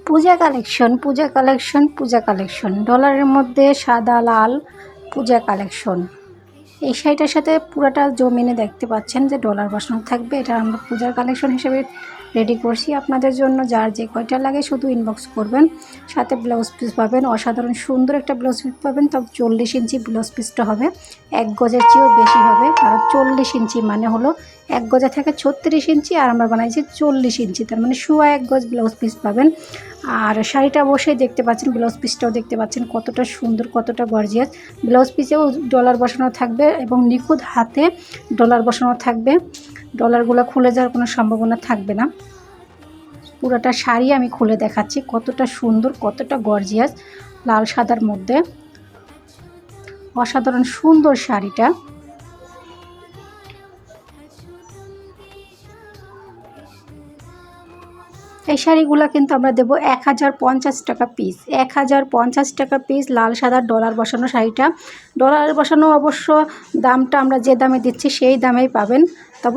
পূজা collection, পূজা collection, পূজা collection, ডলারের মধ্যে সাদা লাল পূজা কালেকশন। এই শাড়িটার সাথে পুরাটা জমিনে দেখতে পাচ্ছেন যে ডলার বসানো থাকবে। এটা আমরা পূজার কালেকশন হিসেবে রেডি করছি আপনাদের জন্য। যার যে কয়টা লাগে শুধু ইনবক্স করবেন। সাথে ব্লাউজ পিস পাবেন, অসাধারণ সুন্দর একটা ব্লাউজ পিস পাবেন। তবে 40 ইঞ্চি ব্লাউজ পিসটা হবে, 1 গজের চেয়েও বেশি হবে। কারণ 40 ইঞ্চি মানে হলো 1 গজে থাকে 36 ইঞ্চি, আর আমরা বানাইছি 40 ইঞ্চি, তার মানে 1 গজ ব্লাউজ পিস পাবেন। আর শাড়িটা বসে দেখতে পাচ্ছেন, ব্লাউজ পিসটাও দেখতে পাচ্ছেন কতটা সুন্দর, কতটা গর্জিয়াস। ব্লাউজ পিসেও ডলার বসানো থাকবে এবং নিখুঁত হাতে ডলার বসানো থাকবে। ডলারগুলো খুলে যাওয়ার কোনো সম্ভাবনা থাকবে না। পুরোটা শাড়ি আমি খুলে দেখাচ্ছি কতটা সুন্দর, কতটা গর্জিয়াস, লাল সাদার মধ্যে অসাধারণ সুন্দর শাড়িটা। এই শাড়িগুলো কিন্তু আমরা দেবো 1050 টাকা পিস, 1050 টাকা পিস। লাল সাদার ডলার বসানো শাড়িটা, ডলার বসানো অবশ্য দামটা আমরা যে দামে দিচ্ছি সেই দামেই পাবেন। তবে